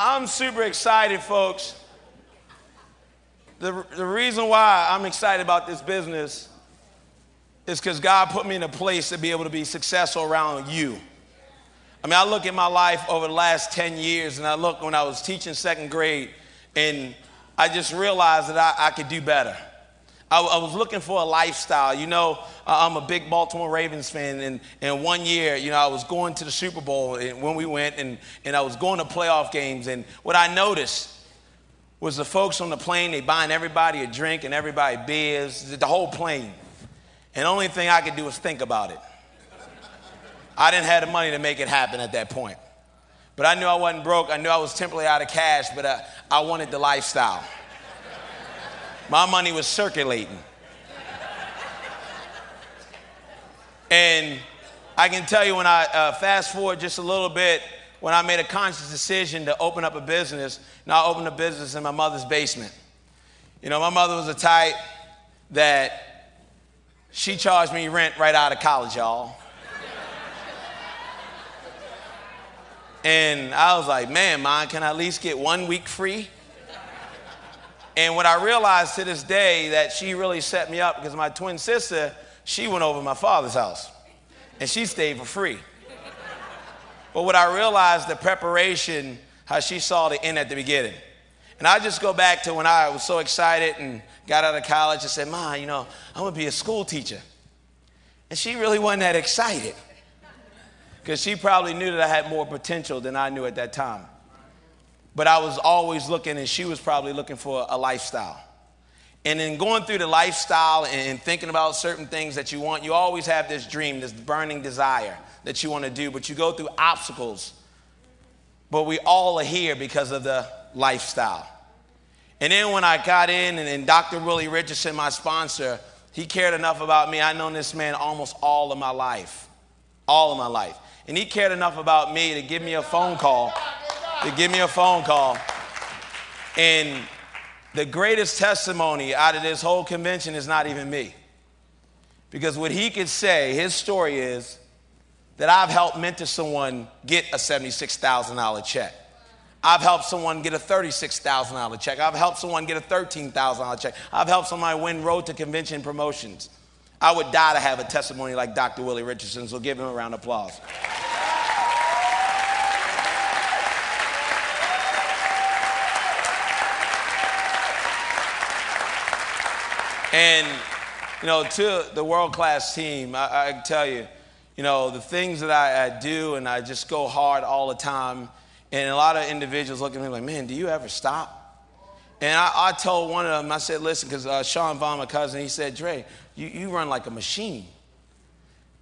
I'm super excited, folks. The reason why I'm excited about this business is because God put me in a place to be able to be successful around you. I mean, I look at my life over the last 10 years, and I look when I was teaching second grade, and I just realized that I could do better. I was looking for a lifestyle. You know, I'm a big Baltimore Ravens fan, and one year, you know, I was going to the Super Bowl when we went, and I was going to playoff games, and what I noticed was the folks on the plane, they buying everybody a drink and everybody beers, the whole plane. And the only thing I could do was think about it. I didn't have the money to make it happen at that point. But I knew I wasn't broke. I knew I was temporarily out of cash, but I wanted the lifestyle. My money was circulating. And I can tell you when I fast forward just a little bit, when I made a conscious decision to open up a business, and I opened a business in my mother's basement. You know, my mother was the type that she charged me rent right out of college, y'all. And I was like, man, Mom, can I at least get 1 week free? And what I realized to this day that she really set me up because my twin sister, she went over to my father's house and she stayed for free. But what I realized, the preparation, how she saw the end at the beginning. And I just go back to when I was so excited and got out of college and said, Ma, you know, I'm going to be a school teacher. And she really wasn't that excited because she probably knew that I had more potential than I knew at that time. But I was always looking, and she was probably looking for a lifestyle. And in going through the lifestyle and thinking about certain things that you want, you always have this dream, this burning desire that you want to do, but you go through obstacles. But we all are here because of the lifestyle. And then when I got in, and Dr. Willie Richardson, my sponsor, he cared enough about me. I've known this man almost all of my life. And he cared enough about me to give me a phone call. And the greatest testimony out of this whole convention is not even me. Because what he could say, his story is that I've helped mentor someone get a $76,000 check. I've helped someone get a $36,000 check. I've helped someone get a $13,000 check. I've helped somebody win road to convention promotions. I would die to have a testimony like Dr. Willie Richardson, so give him a round of applause. And, you know, to the world-class team, I can tell you, you know, the things that I do, and I just go hard all the time. And a lot of individuals look at me like, man, do you ever stop? And I told one of them, I said, listen, because Sean Vaughn, my cousin, he said, Dre, you run like a machine.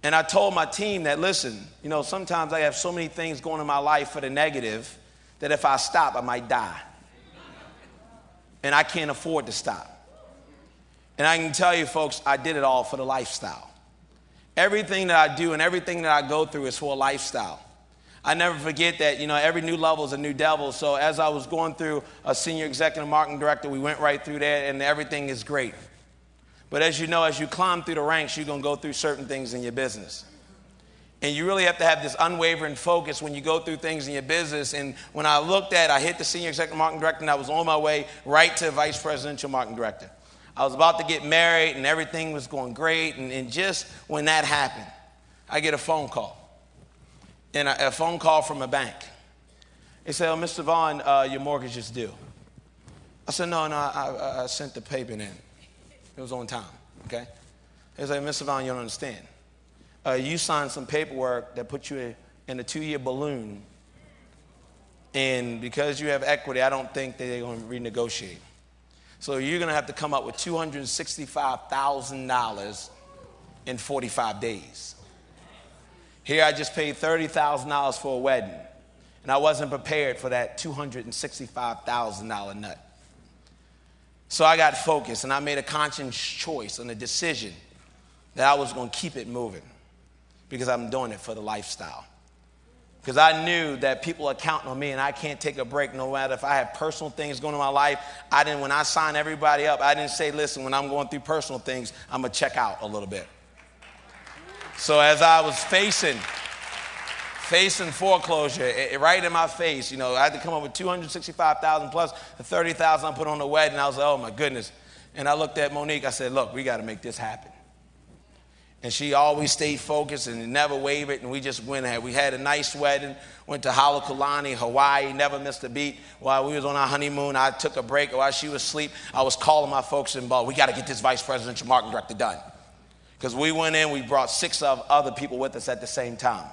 And I told my team that, listen, you know, sometimes I have so many things going in my life for the negative that if I stop, I might die. And I can't afford to stop. And I can tell you, folks, I did it all for the lifestyle. Everything that I do and everything that I go through is for a lifestyle. I never forget that, you know, every new level is a new devil. So as I was going through a senior executive marketing director, we went right through that, and everything is great. But as you know, as you climb through the ranks, you're going to go through certain things in your business. And you really have to have this unwavering focus when you go through things in your business. And when I hit the senior executive marketing director, and I was on my way right to vice presidential marketing director. I was about to get married, and everything was going great. And just when that happened, I get a phone call. And a phone call from a bank. They said, oh, Mr. Vaughn, your mortgage is due. I said, no, I sent the payment in. It was on time, okay? They said, Mr. Vaughn, you don't understand. You signed some paperwork that put you in a 2-year balloon. And because you have equity, I don't think that they're going to renegotiate. So you're going to have to come up with $265,000 in 45 days. Here I just paid $30,000 for a wedding, and I wasn't prepared for that $265,000 nut. So I got focused, and I made a conscious choice and a decision that I was going to keep it moving because I'm doing it for the lifestyle. Because I knew that people are counting on me, and I can't take a break no matter if I have personal things going on in my life. When I signed everybody up, I didn't say, listen, when I'm going through personal things, I'm going to check out a little bit. So as I was facing facing foreclosure, right in my face. You know, I had to come up with $265,000 plus the $30,000 I put on the wedding. I was like, oh my goodness. And I looked at Monique. I said, look, we got to make this happen. And she always stayed focused and never wavered, and we just went ahead. We had a nice wedding, went to Halekulani, Hawaii, never missed a beat. While we was on our honeymoon, I took a break. While she was asleep, I was calling my folks involved. We got to get this vice presidential marketing director done. Because we went in, we brought 6 other people with us at the same time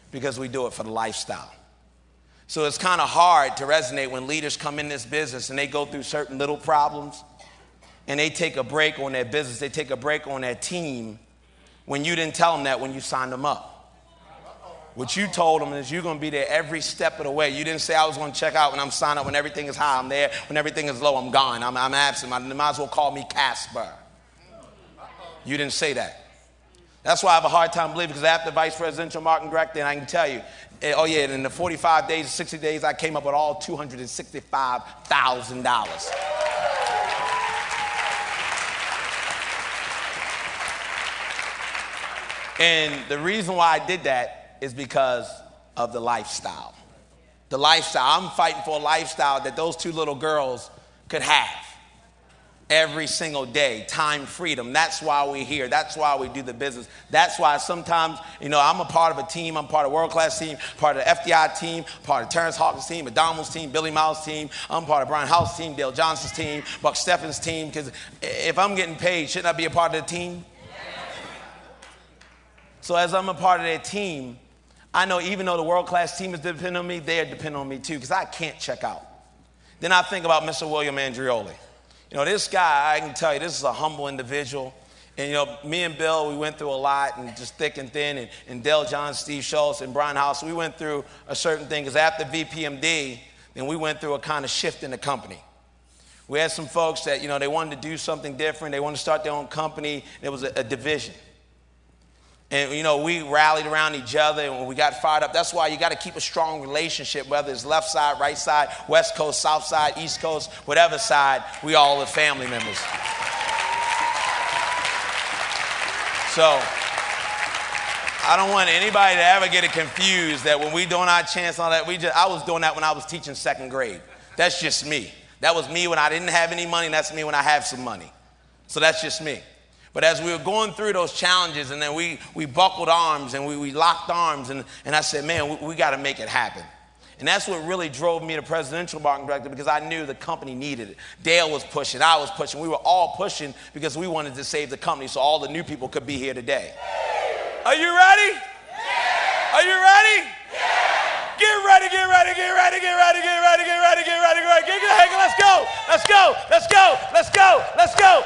because we do it for the lifestyle. So it's kind of hard to resonate when leaders come in this business and they go through certain little problems and they take a break on their business, they take a break on their team, when you didn't tell them that when you signed them up. What you told them is you're going to be there every step of the way. You didn't say I was going to check out when I'm signed up. When everything is high, I'm there. When everything is low, I'm gone. I'm absent. You might as well call me Casper. You didn't say that. That's why I have a hard time believing, because after vice presidential marketing director, and I can tell you, oh yeah, in the 45 days, 60 days, I came up with all $265,000. And the reason why I did that is because of the lifestyle. The lifestyle. I'm fighting for a lifestyle that those 2 little girls could have every single day. Time freedom. That's why we're here. That's why we do the business. That's why sometimes, you know, I'm a part of a team. I'm part of a world-class team, part of the FDI team, part of Terrence Hawkins' team, Adam's team, Billy Miles' team. I'm part of Brian House's team, Dale Johnson's team, Buck Steffens' team. Because if I'm getting paid, shouldn't I be a part of the team? So as I'm a part of their team, I know even though the world-class team is depending on me, they are depending on me too, because I can't check out. Then I think about Mr. William Andrioli. You know, this guy, I can tell you, this is a humble individual. And, you know, me and Bill, we went through a lot, and just thick and thin, and Dale John, Steve Schultz, and Brian House, we went through a certain thing, because after VPMD, then we went through a kind of shift in the company. We had some folks that, you know, they wanted to do something different. They wanted to start their own company. There was a division. And, you know, we rallied around each other, and when we got fired up, that's why you got to keep a strong relationship, whether it's left side, right side, west coast, south side, east coast, whatever side, we all are family members. So I don't want anybody to ever get it confused that when we doing our chants and all that, I was doing that when I was teaching 2nd grade. That's just me. That was me when I didn't have any money, and that's me when I have some money. So that's just me. But as we were going through those challenges, and then we buckled arms, and we locked arms, and I said, man, we got to make it happen. And that's what really drove me to presidential marketing director, because I knew the company needed it. Dale was pushing, I was pushing. We were all pushing because we wanted to save the company so all the new people could be here today. Are you ready? Yeah. Are you ready? Yeah. Get ready, get ready, get ready, get ready, get ready, get ready, get ready, get ready. Let's go, let's go, let's go, let's go, let's go,